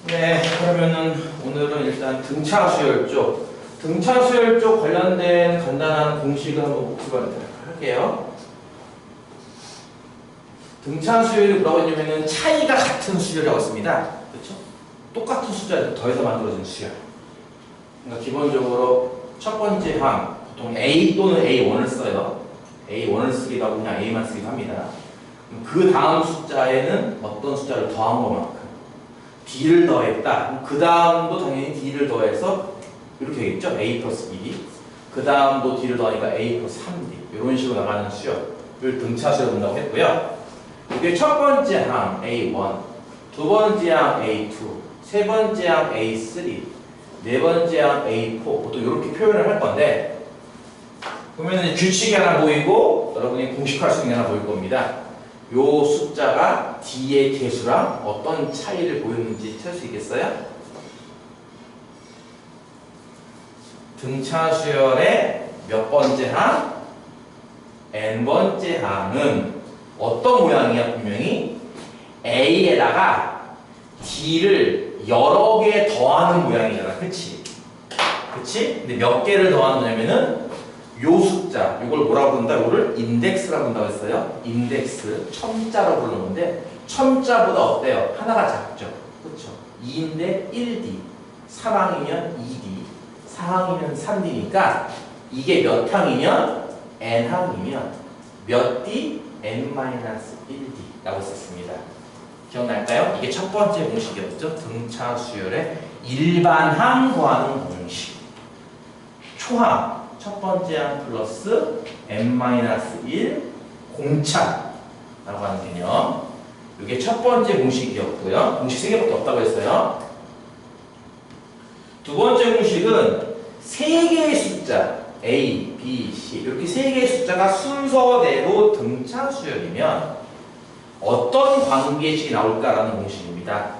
네, 그러면은 오늘은 일단 등차 수열 쪽, 등차 수열 쪽 관련된 간단한 공식을 한번 복습하도록 할게요. 등차 수열이 뭐라고 했냐면은 차이가 같은 수열이라고 했습니다. 그렇죠? 똑같은 숫자를 더해서 만들어진 수열. 그러니까 기본적으로 첫 번째 항, 보통 A 또는 A1을 써요. A1을 쓰기도 하고 그냥 A만 쓰기도 합니다. 그 다음 숫자에는 어떤 숫자를 더한 것만큼 D를 더했다. 그 다음도 당연히 D를 더해서 이렇게 되겠죠? A 플러스 B. 그 다음도 D를 더하니까 A 플러스 3D. 이런 식으로 나가는 수열을 등차수열 본다고 했고요. 이게 첫 번째 항 A1, 두 번째 항 A2, 세 번째 항 A3, 네 번째 항 A4. 보통 이렇게 표현을 할 건데, 보면은 규칙이 하나 보이고 여러분이 공식할 수 있는 게 하나 보일 겁니다. 요 숫자가 D의 개수랑 어떤 차이를 보이는지 찾을 수 있겠어요? 등차 수열의 몇 번째 항? n번째 항은 어떤 모양이야? 분명히 A에다가 D를 여러 개 더하는 모양이잖아. 그치? 그치? 근데 몇 개를 더하는 거냐면은 요 숫자, 이걸 뭐라고 부른다? 이거를 인덱스라고 한다고 했어요. 인덱스, 첨자로 부르는데 첨자보다 어때요? 하나가 작죠. 그렇죠? 2인데 1D, 3항이면 2D, 4항이면 3D니까 이게 몇 항이면 n항이면 몇 D? n-1D라고 썼습니다. 기억날까요? 이게 첫 번째 공식이었죠. 등차 수열의 일반항 구하는 공식. 초항. 첫 번째 항 플러스 n-1 공차라고 하는 개념. 이게 첫 번째 공식이었고요. 공식 3개밖에 없다고 했어요. 두 번째 공식은 3개의 숫자 A, B, C 이렇게 3개의 숫자가 순서대로 등차 수열이면 어떤 관계식이 나올까라는 공식입니다.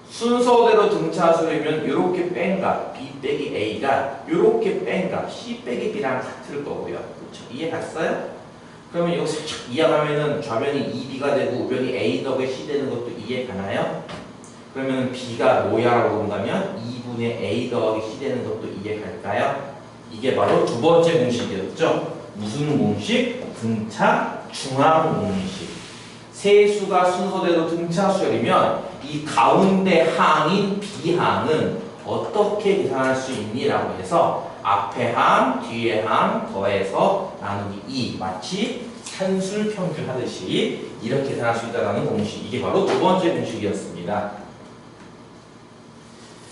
순서대로 등차 수열이면 이렇게 뺀값 B 빼기 A가 이렇게 뺀값 C 빼기 B랑 같을 거고요. 그렇죠? 이해 갔어요? 그러면 이거 살짝 이해하면은 좌변이 2B가 되고 우변이 A 더하기 C 되는 것도 이해 가나요? 그러면 B가 뭐야라고 본다면 2분의 A 더하기 C 되는 것도 이해 갈까요? 이게 바로 두 번째 공식이었죠. 무슨 공식? 등차 중항 공식. 세 수가 순서대로 등차 수열이면 이 가운데 항인 B항은 어떻게 계산할 수 있니? 라고 해서 앞에 항, 뒤에 항 더해서 나누기 2 마치 산술 평균 하듯이 이렇게 계산할 수 있다는 공식. 이게 바로 두 번째 공식이었습니다.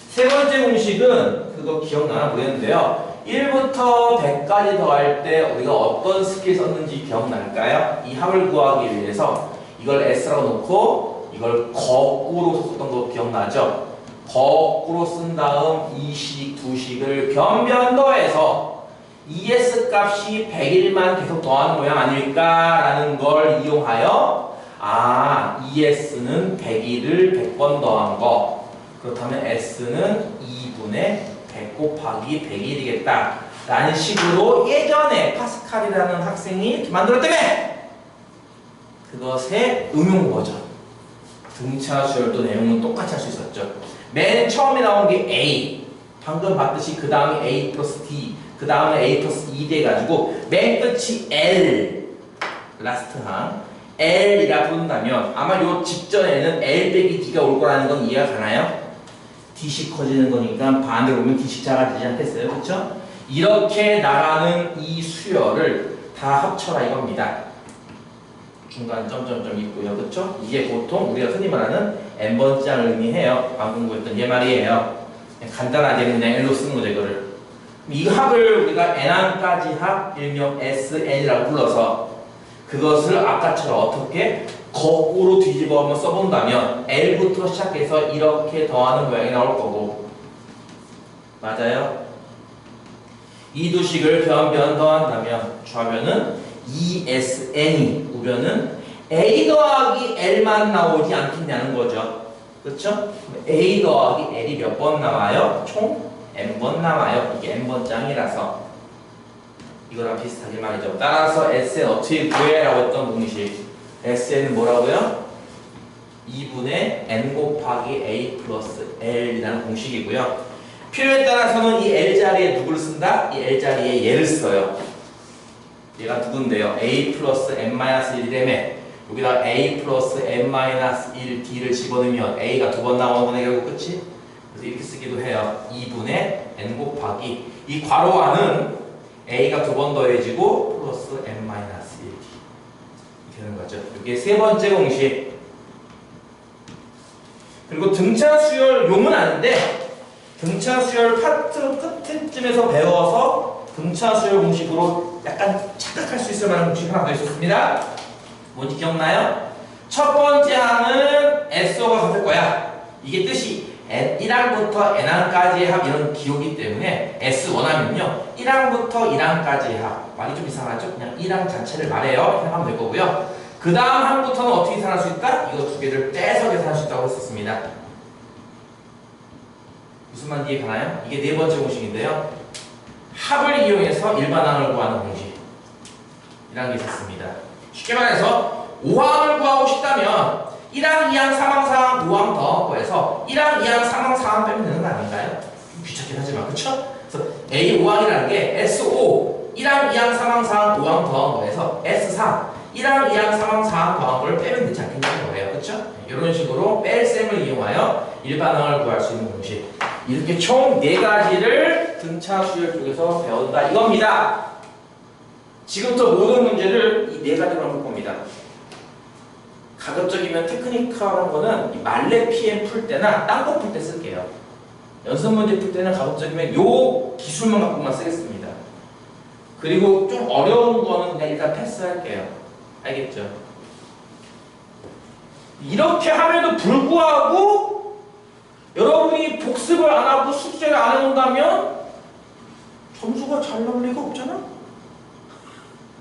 세 번째 공식은 그거 기억나나 모르겠는데요. 1부터 100까지 더할 때 우리가 어떤 스킬 썼는지 기억날까요? 이 합을 구하기 위해서 이걸 S라고 놓고 이걸 거꾸로 썼던 거 기억나죠? 거꾸로 쓴 다음 2식, 2식을 변변더해서 ES 값이 100일만 계속 더하는 모양 아닐까? 라는 걸 이용하여 ES는 100일을 100번 더한 거 그렇다면 S는 2분의 100 곱하기 100일이겠다 라는 식으로 예전에 파스칼이라는 학생이 이렇게 만들었다며! 그것의 응용 버전. 등차 수열도 내용은 똑같이 할 수 있었죠. 맨 처음에 나온 게 A. 방금 봤듯이 그 다음에 A 플러스 D. 그 다음에 A 플러스 2 돼가지고 맨 끝이 L. 라스트 항. L이라 부른다면 아마 요 직전에는 L 빼기 D가 올 거라는 건 이해가 가나요? D씩 커지는 거니까 반대로 보면 D씩 작아지지 않겠어요? 그렇죠? 이렇게 나가는 이 수열을 다 합쳐라 이겁니다. 중간 점점점 있고요. 그렇죠? 이게 보통 우리가 흔히 말하는 n번째 항을 의미해요. 방금 보였던 얘 말이에요. 간단하게 그냥 L로 쓰는 거죠. 이거를. 이 합을 우리가 n항까지 합 일명 SN이라고 불러서 그것을 아까처럼 어떻게 거꾸로 뒤집어 한번 써본다면 L부터 시작해서 이렇게 더하는 모양이 나올 거고 맞아요? 이 두 식을 변변 더한다면 좌변은 ESN이 우변은 A 더하기 L만 나오지 않겠냐는 거죠. 그렇죠? A 더하기 L이 몇 번 나와요? 총 N번 나와요. 이게 N번 짱이라서 이거랑 비슷하게 말이죠. 따라서 SN 어떻게 구해라고 했던 공식 SN은 뭐라고요? 2분의 n 곱하기 a 플러스 l이라는 공식이고요. 필요에 따라서는 이 l 자리에 누구를 쓴다? 이 l 자리에 얘를 써요. 얘가 누군데요? a 플러스 n-1이라며 여기다 a 플러스 n-1d를 집어넣으면 a가 두 번 나오는 거네 결국 끝이? 그래서 이렇게 쓰기도 해요. 2분의 n 곱하기 이 괄호 안은 a가 두 번 더해지고 플러스 n-1d 이렇게 되는 거죠. 이게 세 번째 공식. 그리고 등차 수열 용은 아닌데 등차 수열 파트 끝쯤에서 배워서 등차 수열 공식으로 약간 착각할 수 있을 만한 공식 하나 더 있었습니다. 뭔지 기억나요? 첫 번째 항은 SO가 같을 거야. 이게 뜻이 1항부터 n항까지의 합 이런 기호기 때문에 S1하면요 1항부터 1항까지의 합 말이 좀 이상하죠? 그냥 1항 자체를 말해요. 생각하면 될 거고요. 그 다음 항부터는 어떻게 계산할 수 있다? 이거 두 개를 떼서 계산할 수 있다고 했었습니다. 무슨 말인지 이해 가나요? 이게 네 번째 공식인데요. 합을 이용해서 일반항을 구하는 공식이라는 게 있었습니다. 쉽게 말해서 5항을 구하고 싶다면 1항, 2항, 3항, 4항, 5항 더 구해서 1항, 2항, 3항, 4항 빼면 되는 거 아닌가요? 좀 귀찮긴 하지만 그쵸? 그래서 A5항이라는 게 S5 1항, 2항, 3항, 4항, 5항 더한 거에서 S3 1항, 2항, 3항, 4항 더한 걸 빼면 되지 않겠냐는 거예요. 그쵸? 이런 식으로 뺄셈을 이용하여 일반항을 구할 수 있는 공식. 이렇게 총 4가지를 등차 수열 쪽에서 배운다 이겁니다. 지금부터 모든 문제를 이 4가지로 볼 겁니다. 가급적이면 테크니컬한 거는 이 말레 PM 풀 때나 딴 거 풀 때 쓸게요. 연습 문제 풀 때는 가급적이면 요 기술만 갖고만 쓰겠습니다. 그리고 좀 어려운 거는 그냥 일단 패스할게요. 알겠죠? 이렇게 함에도 불구하고 여러분이 복습을 안 하고 숙제를 안 해놓는다면 점수가 잘 나올 리가 없잖아?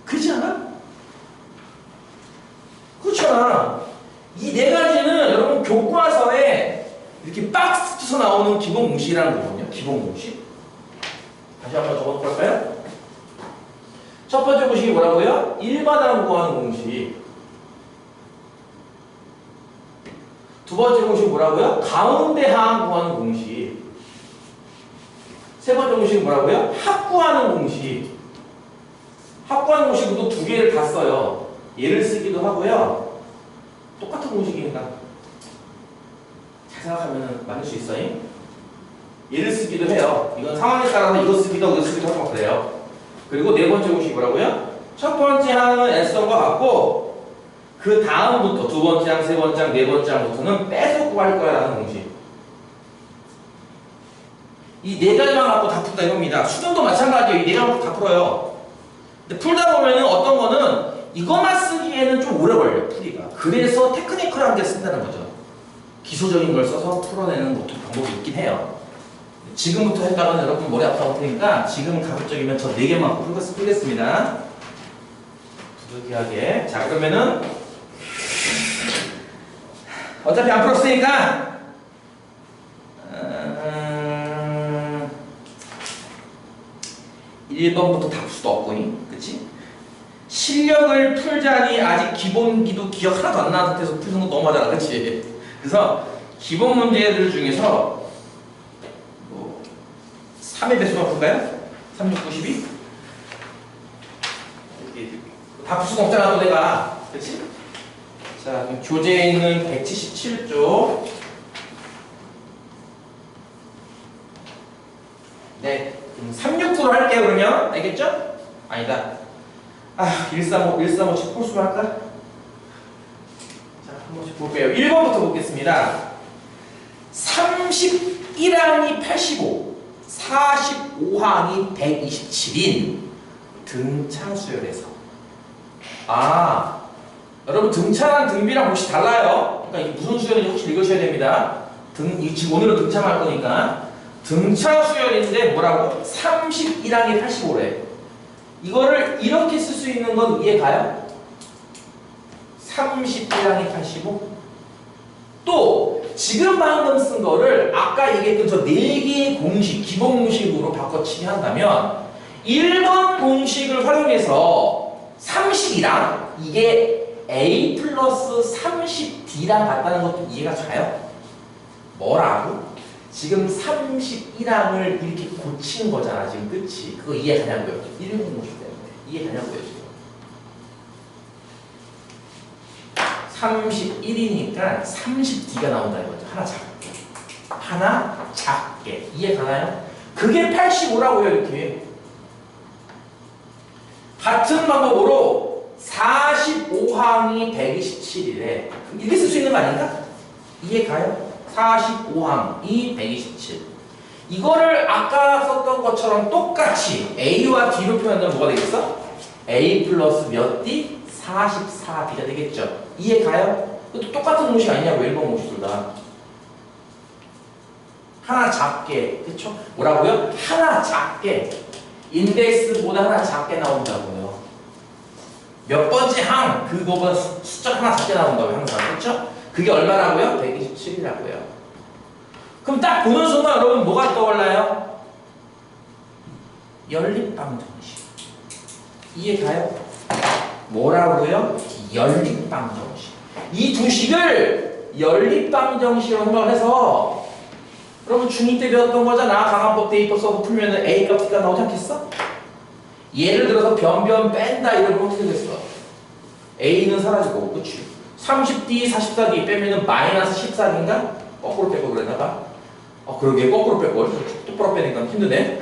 그렇지 않아? 그렇잖아. 이 4가지는 여러분 교과서에 이렇게 박스 쳐서 나오는 기본 공식이라는 거거든요. 기본 공식. 다시 한번 적어볼까요? 첫 번째 공식이 뭐라고요? 일반항 구하는 공식. 두 번째 공식이 뭐라고요? 가운데 항 구하는 공식. 세 번째 공식이 뭐라고요? 합 구하는 공식. 합 구하는 공식도 2개를 다 써요. 얘를 쓰기도 하고요. 똑같은 공식이니까 잘 생각하면 맞을 수 있어요. 얘를 쓰기도 해요. 이건 상황에 따라서 이거 쓰기도 하고 이거 쓰기도 하고 그래요. 그리고 네 번째 공식이 뭐라고요? 첫 번째 항은 S선과 같고 그 다음부터 두 번째 항, 세 번째 항, 네 번째 항부터는 빼서 구할 거야 라는 공식. 이 4가지만 갖고 다 푼다 이겁니다. 수능도 마찬가지예요. 이 4가지 갖고 다 풀어요. 근데 풀다 보면은 어떤 거는 이것만 쓰기에는 좀 오래 걸려 풀이가. 그래서 테크니컬한 게 쓴다는 거죠. 기초적인 걸 써서 풀어내는 것도 방법이 있긴 해요. 지금부터 했다가는 여러분 머리 아파올 테니까 지금 가급적이면 저 4개만 풀겠습니다. 부득이하게. 자 그러면은 어차피 안 풀었으니까 1번부터 다 풀 수도 없고 그치? 실력을 풀자니 아직 기본기도 기억 하나도 안 나는 상태에서 푸는 거 너무하잖아 그치? 그래서 기본 문제들 중에서 뭐 3의 배수만 풀까요? 3, 6, 9, 12? 다 풀 수가 없잖아 또 내가 그치? 자 그럼 교재에 있는 177쪽 네 369로 할게요 그러면 알겠죠? 아니다 135씩 홀수로 할까? 자 한 번씩 볼게요 1번부터 보겠습니다 31항이 85 45항이 127인 등차 수열에서 여러분 등차랑 등비랑 혹시 달라요? 그러니까 이게 무슨 수열인지 혹시 읽으셔야 됩니다 지금 오늘은 등차만 할 거니까 등차 수열인데 뭐라고? 31항이 85래. 이거를 이렇게 쓸 수 있는 건 이해 가요? 31항이 85? 또 지금 방금 쓴 거를 아까 얘기했던 저 4개의 공식, 기본 공식으로 바꿔치기 한다면 1번 공식을 활용해서 31항 이게 A 플러스 30 30D랑 같다는 것도 이해가 가요? 뭐라고? 지금 31항을 이렇게 고친 거잖아, 지금 끝이. 그거 이해가냐고요? 1공식 때문에. 이해가냐고요, 지금. 31이니까 30D가 나온다는 거죠. 하나 작게. 하나 작게. 이해가나요? 그게 85라고요, 이렇게. 같은 방법으로 45항이 127이래. 이렇게 쓸 수 있는 거 아닌가? 이해가요? 45항이 127. 이거를 아까 썼던 것처럼 똑같이 A와 D로 표현하면 뭐가 되겠어? A 플러스 몇 D? 44D가 되겠죠. 이해가요? 그것도 똑같은 공식 아니냐고, 1번 공식들 다. 하나 작게, 그쵸? 뭐라고요? 하나 작게. 인덱스보다 하나 작게 나온다고요. 몇 번째 항, 그거보다 숫자 하나 작게 나온다고요, 항상. 그쵸? 그게 얼마라고요? 127이라고요. 그럼 딱 보는 순간 여러분 뭐가 떠올라요? 연립방정식. 이해가요? 뭐라고요? 연립방정식. 이 두 식을 연립방정식으로 생각을 해서 여러분 중2 때 배웠던 거잖아. 강한법 대입법 써서 풀면은 A 값 D가 나오지 않겠어? 예를 들어서 변변 뺀다 이러면 어떻게 되겠어? A는 사라지고, 그치? 30D, 44D 빼면은 마이너스 14D인가? 거꾸로 빼고 그랬나봐. 그러게 거꾸로 빼고 똑바로 빼니까 힘드네.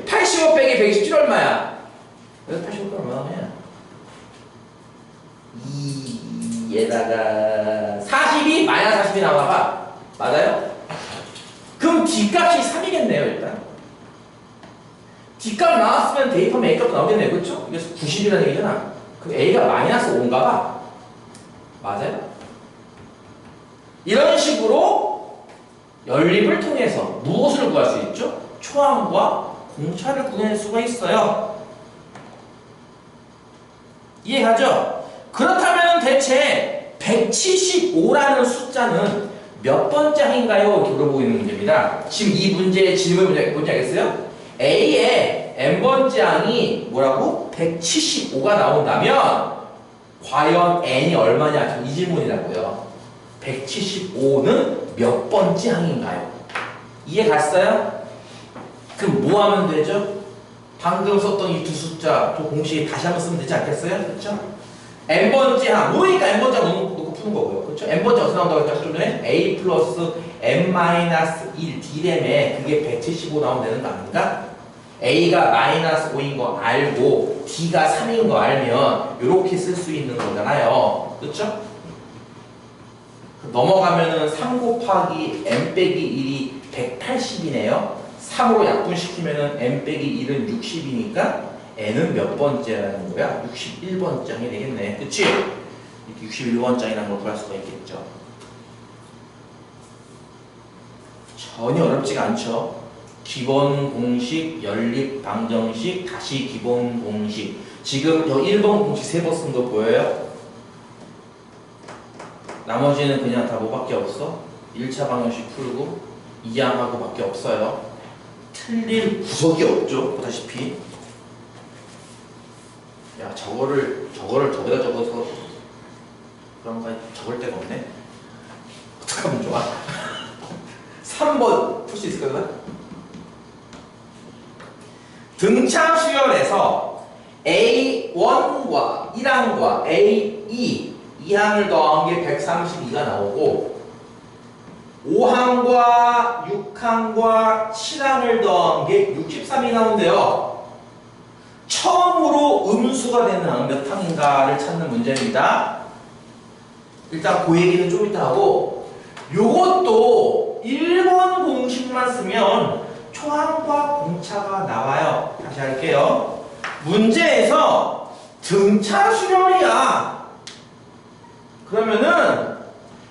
85 빼기 127 얼마야? 그래서 85 얼마야? 2에다가 42 마이너스 40이 나와봐. 맞아요? 그럼 D값이 3이겠네요, 일단. D값 나왔으면 대입하면 A값도 나오겠네요, 그렇죠? 이게 90이라는 얘기잖아. 그럼 A가 마이너스 5인가 봐. 맞아요? 이런 식으로 연립을 통해서 무엇을 구할 수 있죠? 초항과 공차를 구해낼 수가 있어요. 이해가죠? 그렇다면 대체 175라는 숫자는 몇 번째 항인가요? 이렇게 물어보고 있는 문제입니다. 지금 이 문제의 질문이 뭔지 알겠어요? A의 n번째 항이 뭐라고? 175가 나온다면 과연 n이 얼마냐? 이 질문이라고요. 175는 몇 번째 항인가요? 이해 갔어요? 그럼 뭐 하면 되죠? 방금 썼던 이 두 숫자, 두 공식에 다시 한번 쓰면 되지 않겠어요? 그렇죠? n번째 항, 모르니까 n번째 항 놓고 푸는 거고요. 그렇죠? n번째 어디서 나온다고 했죠? 좀 전에 a 플러스 n-1 D램에 그게 175 나오면 되는 거 아닙니까? a가 마이너스 5인 거 알고 d가 3인 거 알면 이렇게 쓸 수 있는 거잖아요. 그렇죠? 넘어가면은 3 곱하기 n 빼기 1이 180이네요. 3으로 약분시키면은 n 빼기 1은 60이니까 n은 몇 번째라는 거야? 61번째 항이 되겠네. 그치? 이렇게 61번째이라는 걸 구할 수가 있겠죠. 전혀 어렵지가 않죠. 기본 공식, 연립 방정식, 다시 기본 공식. 지금 여기 1번 공식 3번 쓴 거 보여요? 나머지는 그냥 다 뭐밖에 없어? 1차 방정식 풀고 2항하고 밖에 없어요. 틀릴 구석이 없죠, 보다시피. 야, 저거를 저기다 적어서 그런가 적을 데가 없네. 어떡하면 좋아? 3번 풀 수 있을 거야? 등차 수열에서 A1과 1항과 A2 2항을 더한 게 132가 나오고 5항과 6항과 7항을 더한 게 63이 나온대요. 처음으로 음수가 되는 항 몇 항인가를 찾는 문제입니다. 일단 그 얘기는 좀 이따 하고, 요것도 1번 공식만 쓰면 초항과 공차가 나와요. 다시 할게요. 문제에서 등차 수열이야. 그러면은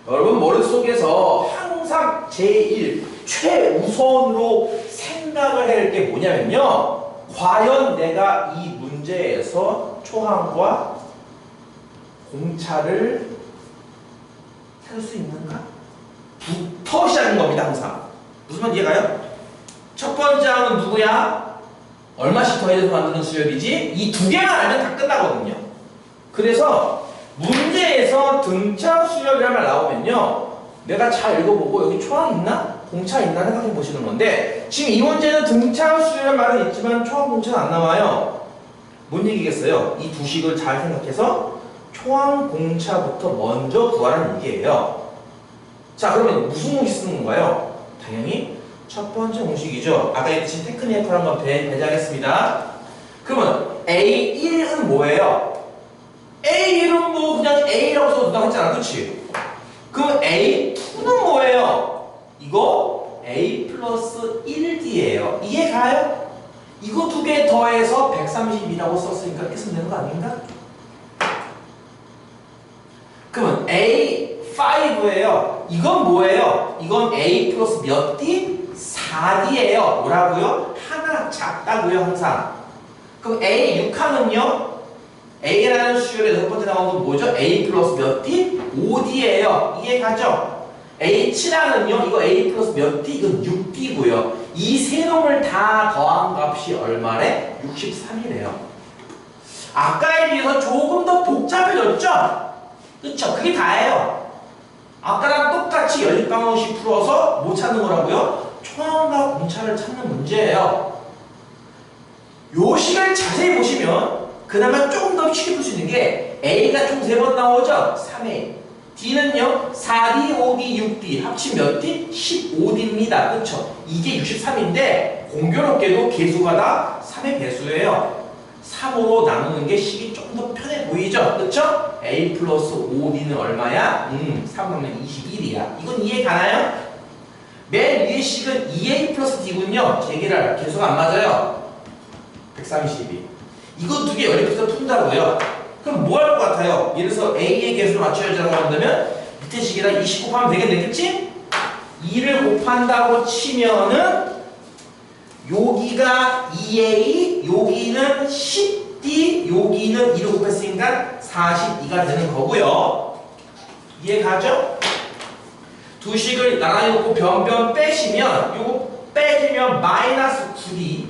여러분 머릿속에서 항상 제1 최우선으로 생각을 해야 할 게 뭐냐면요, 과연 내가 이 문제에서 초항과 공차를 찾을 수 있는가? 부터 시작인 겁니다. 항상 무슨 말 이해가요? 첫 번째 항은 누구야? 얼마씩 더해서 만드는 수열이지? 이 두 개만 알면 다 끝나거든요. 그래서 문제 문제에서 등차 수열이라는 말 나오면요, 내가 잘 읽어보고 여기 초항 있나? 공차 있나 생각해 보시는 건데, 지금 이 문제는 등차 수열 말은 있지만 초항 공차는 안 나와요. 뭔 얘기겠어요? 이 두 식을 잘 생각해서 초항 공차부터 먼저 구하라는 얘기예요. 자, 그러면 무슨 공식 쓰는 건가요? 당연히 첫 번째 공식이죠. 아까 했듯이 테크니컬 한번 배제하겠습니다. 그러면 A1은 뭐예요? A1은 뭐 그냥 A라고 써도 된다고 했잖아, 그치? 그럼 A2는 뭐예요? 이거 A 플러스 1D예요. 이해 가요? 이거 두 개 더해서 132라고 썼으니까 이렇게 쓰면 되는 거 아닌가? 그러면 A5예요. 이건 뭐예요? 이건 A 플러스 몇 D? 4D예요. 뭐라고요? 하나 작다고요, 항상. 그럼 A6항은요? A라는 수열의 여섯 번째 나온 건 뭐죠? A 플러스 몇 D? 5D예요. 이해 가죠? A7항은요? 이거 A 플러스 몇 D? 이건 6D고요. 이 세 놈을 다 더한 값이 얼마래? 63이래요. 아까에 비해서 조금 더 복잡해졌죠? 그쵸? 그게 다예요. 아까랑 똑같이 연립방정식 풀어서 못 찾는 거라고요? 초항과 공차를 찾는 문제예요. 요 식을 자세히 보시면 그나마 조금 더 쉽게 풀 수 있는 게 A가 총 3번 나오죠? 3A. D는요? 4D, 5D, 6D 합친 몇 D? 15D입니다. 그쵸? 이게 63인데 공교롭게도 개수가 다 3의 배수예요. 3으로 나누는 게 식이 조금 더 편해 보이죠? 그쵸? A 플러스 5D는 얼마야? 3 나누면 21이야. 이건 이해 가나요? 맨 위에 식은 2A 플러스 D군요. 제기랄 개수가 안 맞아요. 132. 이거 두 개 연립해서 푼다고요. 그럼 뭐 할 것 같아요? 예를 들어서 A의 개수를 맞춰야지라고 한다면 밑에 식에다 20 곱하면 되겠네, 그치? 2를 곱한다고 치면은 여기가 2A, 여기는 10D, 여기는 2를 곱했으니까 42가 되는 거고요. 이해 가죠? 두 식을 나란히 놓고 변변 빼시면 요거 빼지면 마이너스 9D,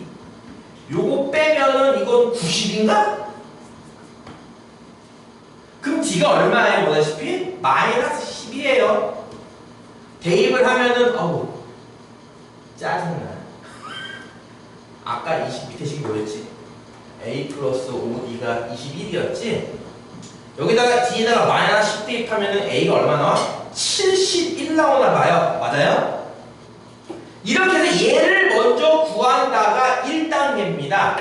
요거 빼면은 이건 90인가? 그럼 D가 얼마예요? 보다시피 마이너스 10이에요. 대입을 하면은 어우 짜증나. 아까 20 밑에 식이 뭐였지? A 플러스 5D가 21이었지? 여기다가 D에다가 마이너스 10 대입하면은 A가 얼마 나와? 71 나오나 봐요. 맞아요? 이렇게 해서 얘를 먼저 구한다가 1단계입니다.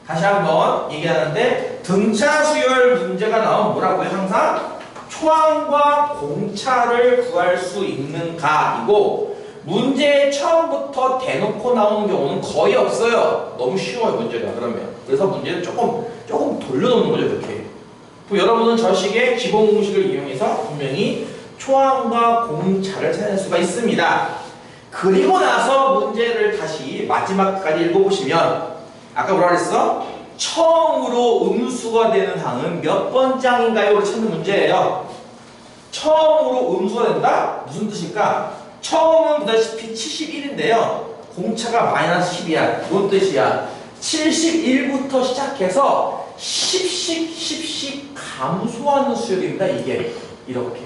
다시 한번 얘기하는데 등차 수열 문제가 나오면 뭐라고요? 항상 초항과 공차를 구할 수 있는가이고, 문제 처음부터 대놓고 나오는 경우는 거의 없어요. 너무 쉬워요, 문제가. 그러면 그래서 문제를 조금 돌려놓는 거죠, 이렇게. 그럼 여러분은 저 식의 기본 공식을 이용해서 분명히 초항과 공차를 찾을 수가 있습니다. 그리고 나서 문제를 다시 마지막까지 읽어보시면 아까 뭐라 그랬어? 처음으로 음수가 되는 항은 몇 번째 항인가요?를 찾는 문제예요. 처음으로 음수가 된다? 무슨 뜻일까? 처음은 보다시피 71인데요. 공차가 마이너스 10이야. 뭔 뜻이야? 71부터 시작해서 10씩 감소하는 수열입니다. 이게 이렇게.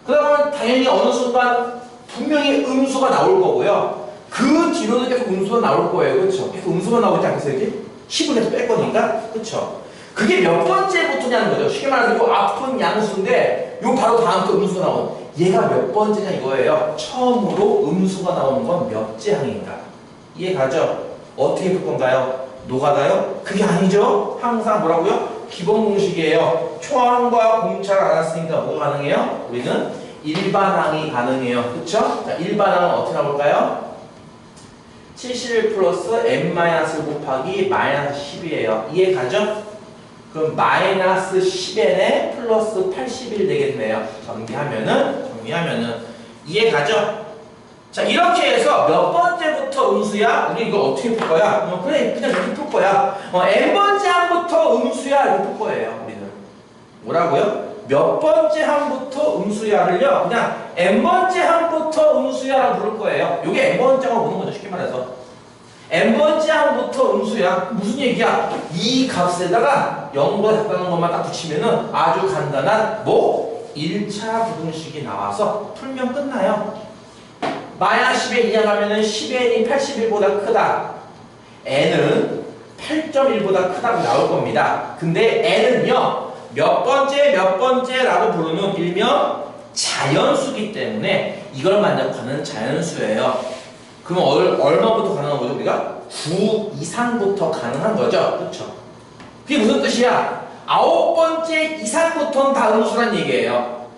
그러면 당연히 어느 순간 분명히 음수가 나올 거고요. 그 뒤로는 계속 음수가 나올 거예요. 그렇죠? 계속 음수가 나오지 않겠어요? 이렇게? 10을 계속 뺄 거니까. 그렇죠? 그게 몇 번째부터냐는 거죠. 쉽게 말해서 이 앞은 양수인데 요 바로 다음 또 음수가 나온, 얘가 몇 번째냐 이거예요. 처음으로 음수가 나오는 건 몇째 항인가. 이해 가죠? 어떻게 풀 건가요? 노가다요? 그게 아니죠. 항상 뭐라고요? 기본 공식이에요. 초항과 공차를 알았으니까 뭐가 가능해요? 우리는 일반항이 가능해요. 그쵸? 자, 일반항은 어떻게 나올까요? 71 플러스 n-1 곱하기 마이너스 10이에요. 이해 가죠? 그럼 마이너스 10n에 플러스 81 되겠네요. 정리하면은 이해 가죠? 자, 이렇게 해서 몇 번째부터 음수야? 우리 이거 어떻게 풀 거야? 그래, 그냥 이렇게 풀 거야. n번째 항부터 음수야 이렇게 풀 거예요. 우리는 뭐라고요? 몇 번째 항부터 음수야를요, 그냥 n번째 항부터 음수야라고 부를 거예요. 이게 n번째 항으로 보는 거죠, 쉽게 말해서. n번째 항부터 음수야. 무슨 얘기야? 이 값에다가 0보다 작다는 것만 딱 붙이면은 아주 간단한 뭐 1차 부등식이 나와서 풀면 끝나요. 마야 10에 이항하면은 10n이 81보다 크다. n은 8.1보다 크다고 나올 겁니다. 근데 n은요 몇 번째라고 부르는 일명 자연수기 때문에 이걸 만족하는 자연수예요. 그럼 얼마부터 가능한 거죠? 우리가 9 이상부터 가능한 거죠. 그렇죠? 그게 무슨 뜻이야? 9번째 이상부터는 다 음수란 얘기예요.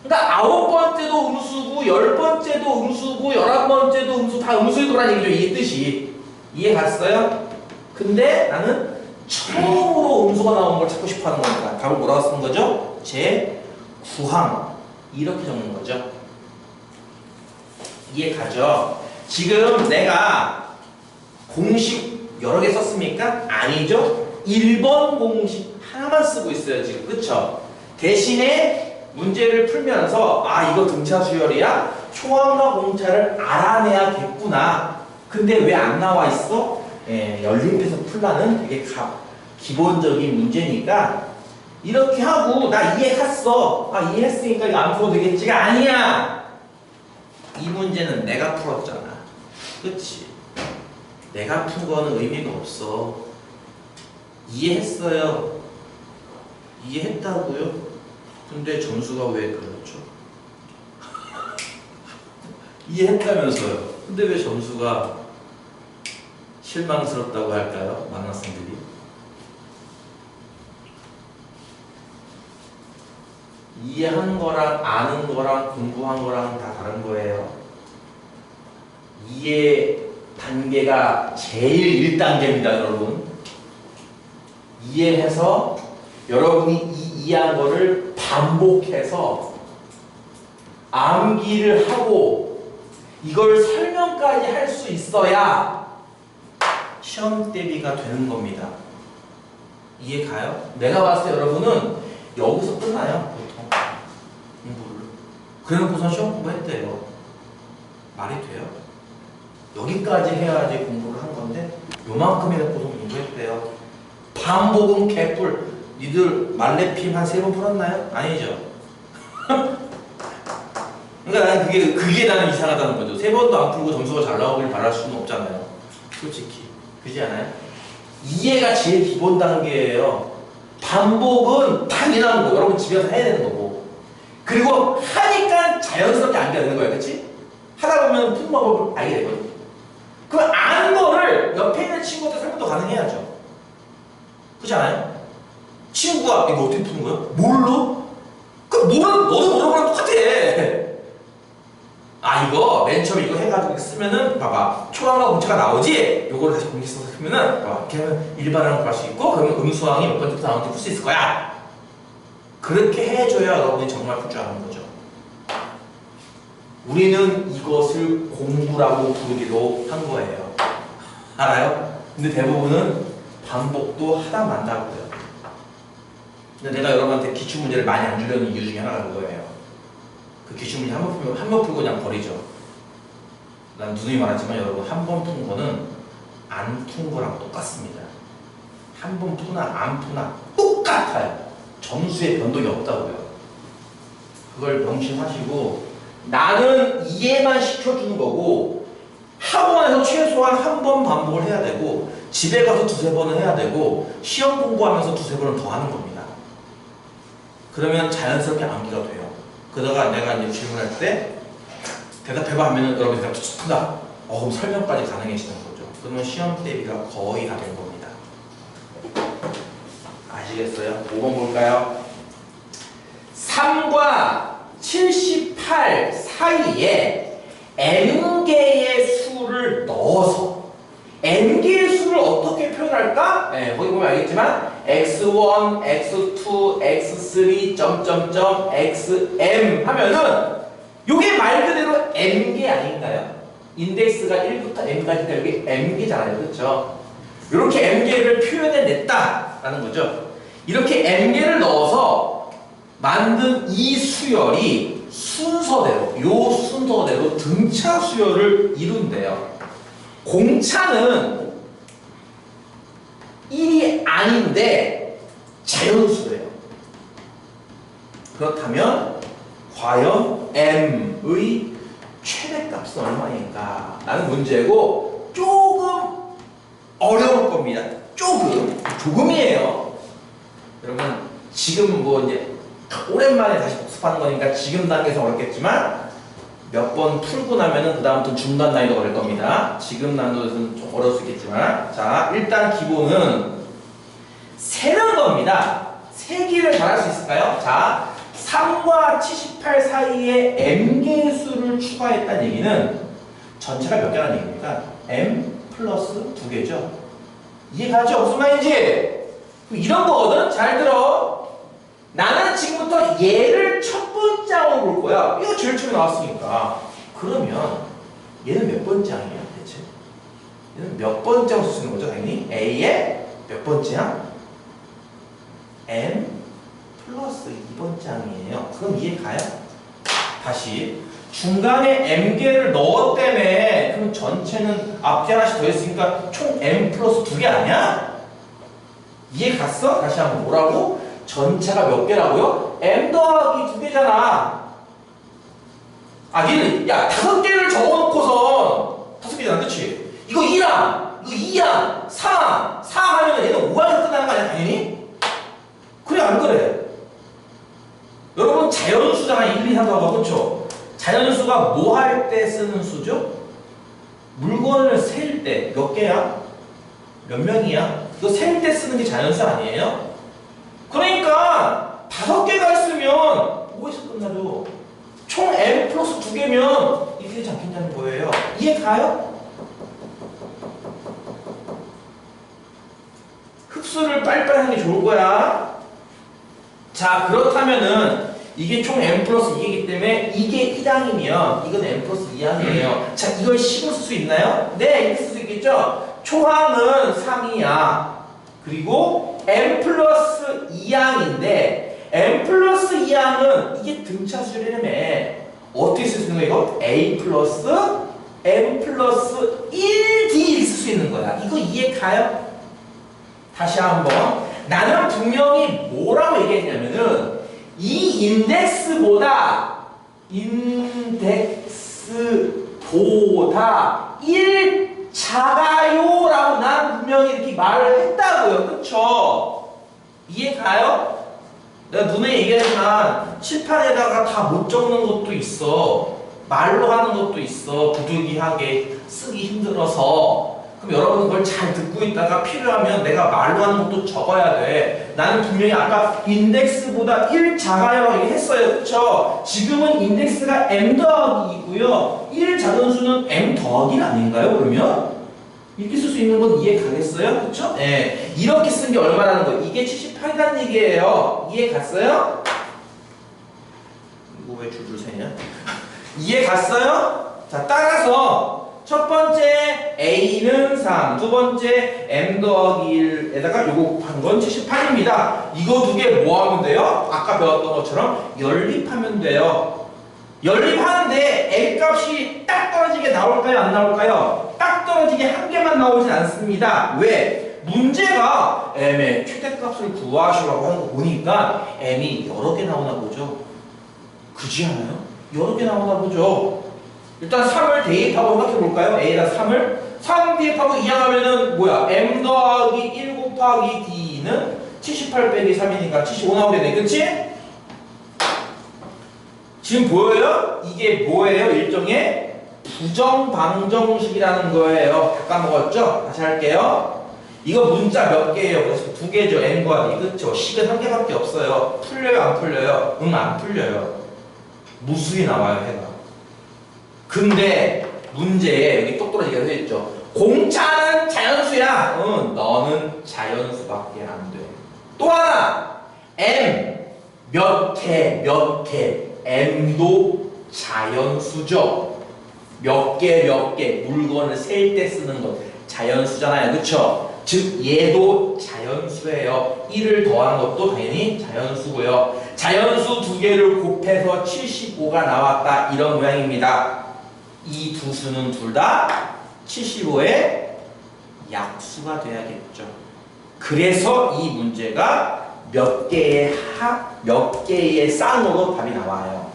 그러니까 9번째도 음수고 10번째도 음수고 11번째도 음수 다 음수일 거란 얘기죠. 이 뜻이. 이해 갔어요? 근데 나는 처음으로 음수가 나온 걸 찾고 싶어 하는 거니까 답을 뭐라고 쓰는 거죠? 제 9항 이렇게 적는 거죠. 이해 가죠? 지금 내가 공식 여러 개 썼습니까? 아니죠? 1번 공식 하나만 쓰고 있어요 지금. 그쵸? 대신에 문제를 풀면서 아 이거 등차 수열이야? 초항과 공차를 알아내야겠구나. 근데 왜 안 나와 있어? 연립해서 풀라는 되게 기본적인 문제니까 이렇게 하고 나 이해했어. 아 이해했으니까 이거 안 풀어도 되겠지가 아니야. 이 문제는 내가 풀었잖아. 그치? 내가 푼 거는 의미가 없어. 이해했어요. 이해했다고요? 근데 점수가 왜 그렇죠? 이해했다면서요. 근데 왜 점수가 실망스럽다고 할까요? 많은 학생들이. 이해한 거랑 아는 거랑 공부한 거랑 다 다른 거예요. 이해 단계가 제일 1단계입니다, 여러분. 이해해서 여러분이 이해한 거를 반복해서 암기를 하고 이걸 설명까지 할 수 있어야 시험 대비가 되는 겁니다. 이해 가요? 내가 봤을 때 여러분은 여기서 끝나요, 보통. 공부를. 그래놓고선 시험 공부했대요. 말이 돼요? 여기까지 해야지 공부를 한 건데 요만큼 해놓고서 공부했대요. 반복은 개뿔. 니들 말레핌 한 3번 풀었나요? 아니죠? 그러니까 나는 그게 나는 이상하다는 거죠. 3번도 안 풀고 점수가 잘 나오길 바랄 수는 없잖아요. 솔직히. 그렇지 않아요? 이해가 제일 기본 단계예요. 반복은 당연한 거고 여러분 집에서 해야 되는 거고 그리고 하니까 자연스럽게 암기가 되는 거예요. 그치? 하다 보면 푸는 방법을 알게 되거든요. 그 아는 거를 옆에 있는 친구한테 설명도 가능해야죠. 그렇지 않아요? 친구가 이거 어떻게 푸는 거야? 몰라? 그 너도 모르는 거랑 똑같아. 아 이거 맨 처음에 이거 해가지고 쓰면은 봐봐 초항과 공차가 나오지? 요거를 다시 공식 써서 쓰면은 봐봐 이렇게 하면 일반항을 구할 수 있고 그러면 음수항이 몇 번째부터 나오는지 풀 수 있을 거야. 그렇게 해줘야 여러분이 정말 풀 줄 아는 거죠. 우리는 이것을 공부라고 부르기로 한 거예요. 알아요? 근데 대부분은 반복도 하다 만다고요. 근데 내가 여러분한테 기출문제를 많이 안 주려는 이유 중에 하나가 그거예요. 그 기출문제 한 번 풀고 그냥 버리죠. 난 누누이 말하지만 여러분 한 번 푼 거는 안 푼 거랑 똑같습니다. 한 번 푸나 안 푸나 똑같아요. 점수의 변동이 없다고요. 그걸 명심하시고 나는 이해만 시켜주는 거고 학원에서 최소한 한 번 반복을 해야 되고 집에 가서 2-3번은 해야 되고 시험 공부하면서 2-3번은 더 하는 겁니다. 그러면 자연스럽게 암기가 돼요. 그러다가 내가 이제 질문할 때 대답해봐 하면은 여러분이 대답 툭툭 푼다. 그럼 설명까지 가능해지는 거죠. 그러면 시험 대비가 거의 다 된 겁니다. 아시겠어요? 5번 볼까요? 3과 78 사이에 n개의 수를 넣어서 n개의 수를 어떻게 표현할까? 네, 거기 보면 알겠지만 x1, x2, x3, 점점점, xm 하면은 요게 말 그대로 m개 아닌가요? 인덱스가 1부터 m까지니까 여기 m개잖아요. 그렇죠? 이렇게 m개를 표현해냈다라는 거죠. 이렇게 m개를 넣어서 만든 이 수열이 순서대로 요 순서대로 등차 수열을 이룬대요. 공차는 1이 아닌데 자연수예요. 그렇다면 과연 m의 최대값은 얼마인가? 라는 문제고 조금 어려울 겁니다. 조금이에요. 여러분 지금 뭐 이제 오랜만에 다시 복습하는 거니까 지금 단계에서 어렵겠지만 몇 번 풀고 나면은 그 다음부터 중간 난이도 어려울 겁니다. 지금 난이도에서는 좀 어려울 수 있겠지만 자 일단 기본은 세는 겁니다. 세기를 잘할 수 있을까요? 자 3과 78 사이에 m개의 수를 추가했다는 얘기는 전체가 몇 개라는 얘기입니까? m 플러스 2개죠. 이해가죠? 무슨 말인지? 이런 거거든? 잘 들어. 나는 지금부터 얘를 첫 번째 항으로 볼 거야. 이거 제일 처음에 나왔으니까. 그러면 얘는 몇 번째 항이야 대체? 얘는 몇 번째 항을 쓰는 거죠 당연히? A의 몇 번째 항? n 플러스 2번째 항이에요. 그럼 이해 가요? 다시 중간에 m개를 넣었다며. 그럼 전체는 앞뒤 하나씩 더했으니까 총 m 플러스 2개 아니야? 이해 갔어? 다시 한번 뭐라고? 전체가 몇 개라고요? m 더하기 2개잖아. 아 얘는 야 5개를 적어놓고선 5개잖아 그치? 이거 1항, 이거 2항, 3항, 4항 하면 얘는 5항에서 끝나는 거 아니야 당연히? 그래 안 그래? 여러분 자연수잖아 1, 2, 3, 4, 5 그쵸? 자연수가 뭐 할 때 쓰는 수죠? 물건을 셀 때 몇 개야? 몇 명이야? 이거 셀 때 쓰는 게 자연수 아니에요? 그러니까 5개가 있으면 5에서 끝나죠. 총 m 플러스 2개면 이렇게 되지 않겠냐는 거예요. 이해 가요? 흡수를 빨리빨리 하는 게 좋을 거야. 자 그렇다면은 이게 총 m 플러스 2개이기 때문에 이게 1항이면 이건 m 플러스 2항이에요. 자 이걸 식으로 쓸 수 있나요? 네 이렇게 쓸 수 있겠죠? 초항은 3이야. 그리고 m 플러스 2항인데 m 플러스 2항은 이게 등차수열이라며 어떻게 쓸 수 있는 거야 이거? a 플러스 m 플러스 1d 이렇게 쓸 수 있는 거야. 이거 이해 가요? 다시 한번 나는 분명히 뭐라고 얘기했냐면은 이 인덱스보다 1 작아요 라고 난 분명히 이렇게 말을 했다고요. 그쵸? 이해 가요? 내가 눈에 얘기하지만 칠판에다가 다 못 적는 것도 있어. 말로 하는 것도 있어. 부득이하게 쓰기 힘들어서. 그럼 여러분 그걸 잘 듣고 있다가 필요하면 내가 말로 하는 것도 적어야 돼. 나는 분명히 아까 인덱스보다 1 작아요 했어요. 그쵸? 지금은 인덱스가 m 더하기이고요. 1 작은 수는 m 더하기 아닌가요? 그러면? 이렇게 쓸 수 있는 건 이해 가겠어요? 그쵸? 네. 이렇게 쓴 게 얼마라는 거? 이게 78이라는 얘기예요. 이해 갔어요? 이거 왜 줄줄 세냐? 이해 갔어요? 자, 따라서 첫 번째 A는 3, 두 번째 M 더하기 1에다가 요거 한 건 78입니다. 이거 두 개 뭐 하면 돼요? 아까 배웠던 것처럼 연립하면 돼요. 연립하는데 A 값이 딱 떨어지게 나올까요? 안 나올까요? 딱 떨어지게 한 개만 나오진 않습니다. 왜? 문제가 M의 최대값을 구하시라고 하는 거 보니까 M이 여러 개 나오나 보죠. 그지 않아요? 여러 개 나오나 보죠. 일단 3을 대입하고 생각해 볼까요? A에다 3을 3 대입하고 2 하면은 뭐야? M 더하기 1 곱하기 D는 78 빼기 3이니까 75 나오게 돼. 그치? 지금 보여요? 이게 뭐예요? 일종의 부정방정식이라는 거예요. 다 까먹었죠? 다시 할게요. 이거 문자 몇 개예요? 그래서 2개죠. N과 D. 그쵸? 식은 한 개밖에 없어요. 풀려요? 안 풀려요? 안 풀려요. 무수히 나와요, 해가. 근데 문제에 여기 똑똑하게 써있죠. 공차는 자연수야. 너는 자연수밖에 안 돼. 또 하나 M 몇 개 M도 자연수죠. 몇 개 물건을 셀 때 쓰는 것 자연수잖아요. 그쵸? 즉 얘도 자연수예요. 1을 더한 것도 당연히 자연수고요. 자연수 두 개를 곱해서 75가 나왔다. 이런 모양입니다. 이 두 수는 둘 다 75의 약수가 돼야겠죠. 그래서 이 문제가 몇 개의 쌍으로 답이 나와요.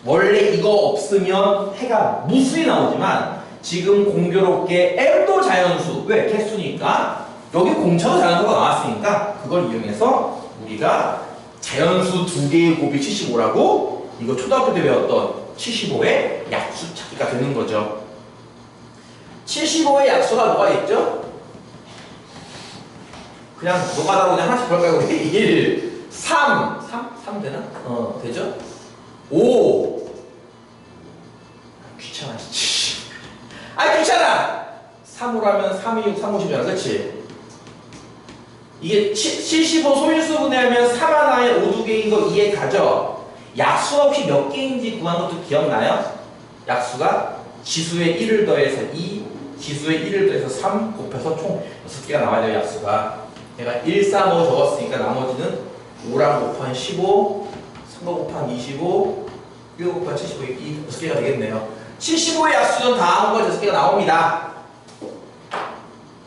원래 이거 없으면 해가 무수히 나오지만 지금 공교롭게 m도 자연수, 왜? 개수니까 여기 공차도 자연수가 나왔으니까 그걸 이용해서 우리가 자연수 2개의 곱이 75라고 이거 초등학교 때 배웠던 75의 약수 찾기가 되는 거죠. 75의 약수가 뭐가 있죠? 그냥 노가다로 그냥 하나씩 볼까요? 우리 1, 3 되나? 되죠? 5 귀찮아. 귀찮아! 3으로 하면 3, 2, 6, 3, 5, 10이잖아. 그치? 이게 75 소인수분해하면 3 하나에 5, 2개인 거 이해 가죠? 약수가 혹시 몇 개인지 구한 것도 기억나요? 약수가 지수에 1을 더해서 2, 지수에 1을 더해서 3 곱해서 총 6개가 나와야 돼요. 약수가. 내가 1, 3, 5 적었으니까 나머지는 5랑 곱한 15, 3과 곱한 25, 6 곱한 75, 이 6개가 되겠네요. 75의 약수는 다음 거에 6개가 나옵니다.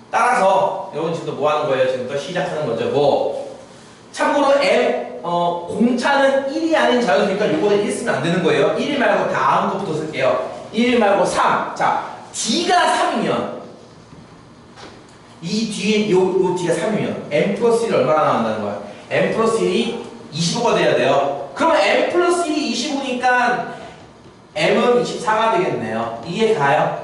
따라서 여러분 지금도 뭐 하는 거예요? 지금부터 시작하는 거죠. 뭐 참고로 공차는 1이 아닌 자연수니까 요거는 1 쓰면 안 되는 거예요. 1 말고 다음 것부터 쓸게요. 1 말고 3. 자, D가 3이면 이 뒤에 요 D가 3이면 M 플러스 1이 얼마나 나온다는 거야? M 플러스 1이 25가 돼야 돼요. 그러면 M 플러스 1이 25니까 M은 24가 되겠네요. 이해 가요?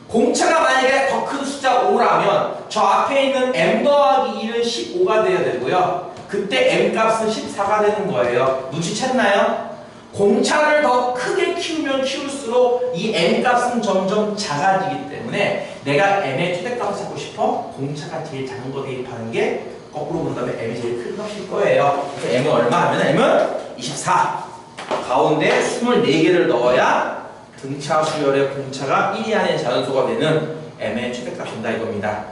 공차가 만약에 더 큰 숫자 5라면 저 앞에 있는 M 더하기 1은 15가 돼야 되고요. 그때 M 값은 14가 되는 거예요. 눈치챘나요? 공차를 더 크게 키우면 키울수록 이 M 값은 점점 작아지기 때문에 내가 M의 최대값을 찾고 싶어 공차가 제일 작은 거 대입하는 게 거꾸로 본다면 M이 제일 큰 값일 거예요. 그래서 M은 얼마 하면 M은 24. 가운데 24개를 넣어야 등차 수열의 공차가 1이 아닌 자연수가 되는 M의 최대값인다 이겁니다.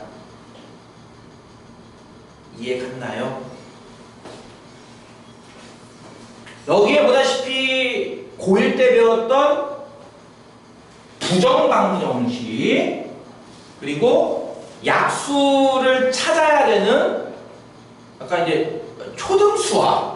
이해 갔나요? 여기에 보다시피 고1 때 배웠던 부정방정식 그리고 약수를 찾아야 되는 약간 이제 초등수학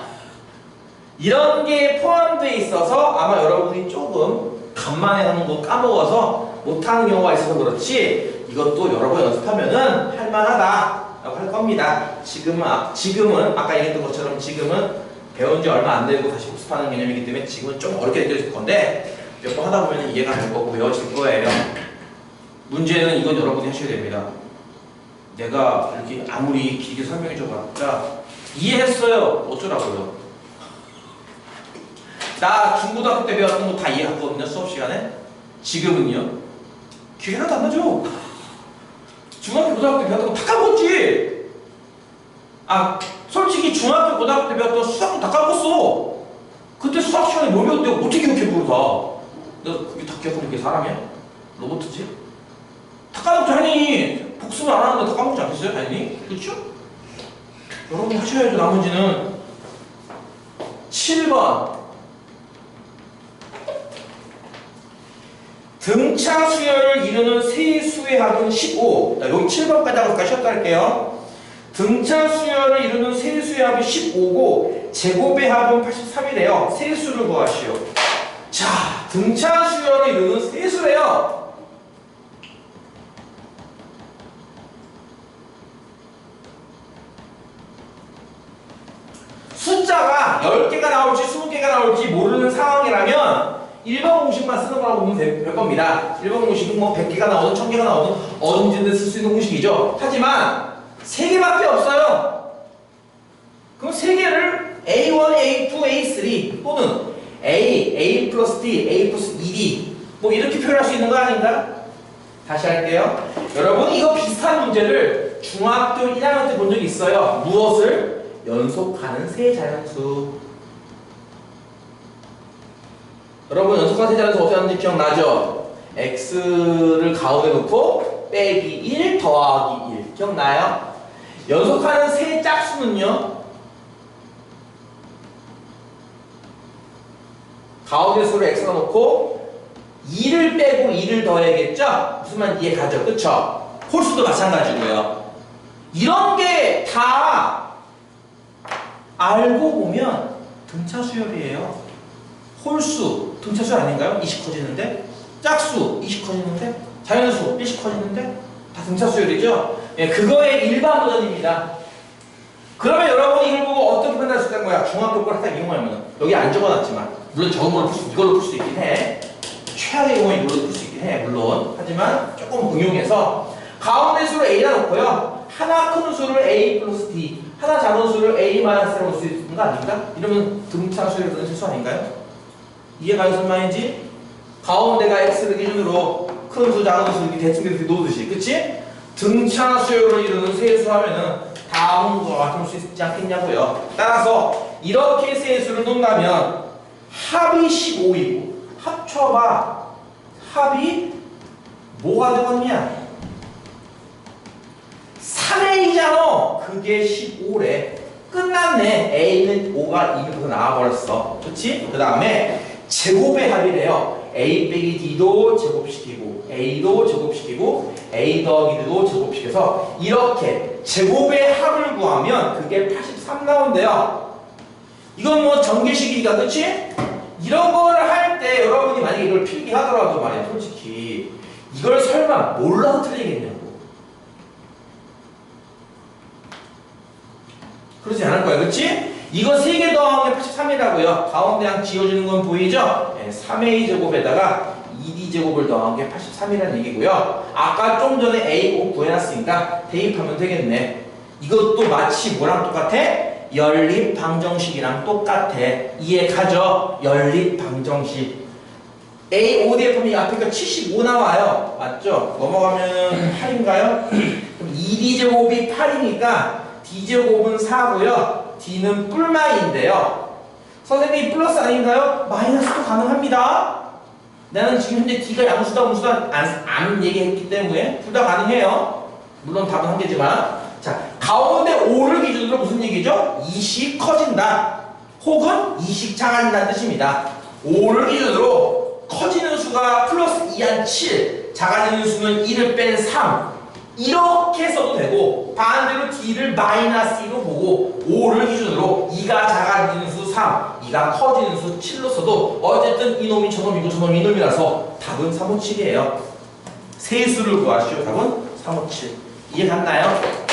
이런 게 포함되어 있어서 아마 여러분이 조금 간만에 하는 거 까먹어서 못하는 경우가 있어서 그렇지 이것도 여러 번 연습하면은 할만하다라고 할 겁니다. 지금은 아까 얘기했던 것처럼 지금은 배운 지 얼마 안 되고 다시 복습하는 개념이기 때문에 지금은 좀 어렵게 느껴질 건데 몇 번 하다 보면 이해가 될 거고 외워질 거예요. 문제는 이건 여러분이 하셔야 됩니다. 내가 이렇게 아무리 길게 설명해 줘봤자 이해했어요. 어쩌라고요? 나 중고등학교 때 배웠던 거 다 이해했거든요. 수업 시간에. 지금은요? 기억이 하나도 안 나죠? 중학교 고등학교 때 배웠던 거 다 까먹었지? 솔직히 중학교 고등학교 때 배웠던 수학도 다 까먹었어. 그때 수학 시간에 뭘 배웠대요? 어떻게 기억해 그걸 다? 너 그게 다 기억하는 게 사람이야? 로봇이지? 다 까먹죠. 당연히 복습을 안 하는데 다 까먹지 않겠어요? 당연히? 그렇죠? 여러분이 하셔야죠. 나머지는 7번 등차 수열을 이루는 세 수의 합은 15. 자, 여기 7번까지 하고 쉬었다 할게요. 등차 수열을 이루는 세 수의 합이 15고 제곱의 합은 83이래요. 세 수를 구하시오. 자, 등차 수열을 이루는 세 수래요. 숫자가 10개가 나올지 20개가 나올지 모르는 상황이라면 1번 공식만 쓰는 거라고 보면 될 겁니다. 1번 공식은 뭐 100개가 나오든 1000개가 나오든 언제든 쓸 수 있는 공식이죠. 하지만 3개밖에 없어요. 그럼 3개를 A1, A2, A3 또는 A 플러스 D, A 플러스 2D 뭐 이렇게 표현할 수 있는 거 아닌가? 다시 할게요. 여러분 이거 비슷한 문제를 중학교 1학년 때 본 적이 있어요. 무엇을? 연속하는 세자연수. 여러분 연속한 세자연수 어떻게 하는지 기억나죠? X를 가운데 놓고 빼기 1 더하기 1 기억나요? 연속하는 세 짝수는요 가운데 수를 X가 놓고 2를 빼고 2를 더해야겠죠? 무슨 말인지 이해 가죠? 그쵸? 홀수도 마찬가지고요. 이런 게 다 알고 보면 등차 수열이에요. 홀수 등차 수열 아닌가요? 2씩 커지는데, 짝수 2씩 커지는데, 자연수 1씩 커지는데 다 등차 수열이죠. 예, 그거의 일반 버전입니다. 그러면 여러분 이걸 보고 어떻게 판단할 수 있다는 거야? 중학교 걸 딱 이용하면 여기 안 적어놨지만 물론 적은 걸로 이걸로 풀 수도 있긴 해. 최악의 경우에 이걸로 풀 수 있긴 해 물론. 하지만 조금 응용해서 가운데 수를 A라 놓고요. 하나 큰 수를 A 플러스 D, 하나 작은 수를 A 마이너스로 놓을 수 있는 거 아닙니까? 이러면 등차 수열이 되는 실수 아닌가요? 이해가 무슨 말인지? 가운데가 X를 기준으로 큰 수, 작은 수 이렇게 대칭 이렇게 놓듯이, 그치? 등차 수열을 이루는 세수하면은 다음과 같을 수 있지 않겠냐고요. 따라서 이렇게 세수를 놓는다면 합이 15이고 합쳐봐. 합이 뭐가 되겠냐? 3A잖아. 그게 15래. 끝났네. A는 5가 2부터 나와버렸어. 그치? 그 다음에 제곱의 합이래요. A 빼기 D도 제곱시키고 A도 제곱시키고 A 더하기 D도 제곱시켜서 이렇게 제곱의 합을 구하면 그게 83 나온대요. 이건 뭐 전개식이니까, 그치? 이런 거를 할 때 여러분이 만약에 이걸 필기하더라도 말이야, 솔직히 이걸 설마 몰라서 틀리겠냐고. 그러지 않을 거야, 그치? 이거 3개 더한 게 83이라고요. 가운데 양 지워주는 건 보이죠? 네, 3A 제곱에다가 2D 제곱을 더한 게 83이라는 얘기고요. 아까 좀 전에 A 꼭 구해놨으니까 대입하면 되겠네. 이것도 마치 뭐랑 똑같아? 연립 방정식이랑 똑같아. 이해 가죠? 연립 방정식. A 5 대입하면 이 앞에 75 나와요. 맞죠? 넘어가면 8인가요? 그럼 2D 제곱이 8이니까 D제곱은 4고요. D는 뿔마인데요. 선생님 플러스 아닌가요? 마이너스도 가능합니다. 나는 지금 현재 D가 양수다 음수다 안 얘기했기 때문에 둘 다 가능해요. 물론 답은 한 개지만. 자, 가운데 5를 기준으로 무슨 얘기죠? 2씩 커진다. 혹은 2씩 작아진다는 뜻입니다. 5를 기준으로 커지는 수가 플러스 2한 7, 작아지는 수는 1을 뺀 3. 이렇게 써도 되고 반대로 D를 마이너스 2로 보고 5를 기준으로 2가 작아지는 수 3, 2가 커지는 수 7로 써도 어쨌든 이놈이 저놈이고 저놈이 이놈이라서 답은 357이에요. 세수를 구하시오. 답은 357. 이해 갔나요?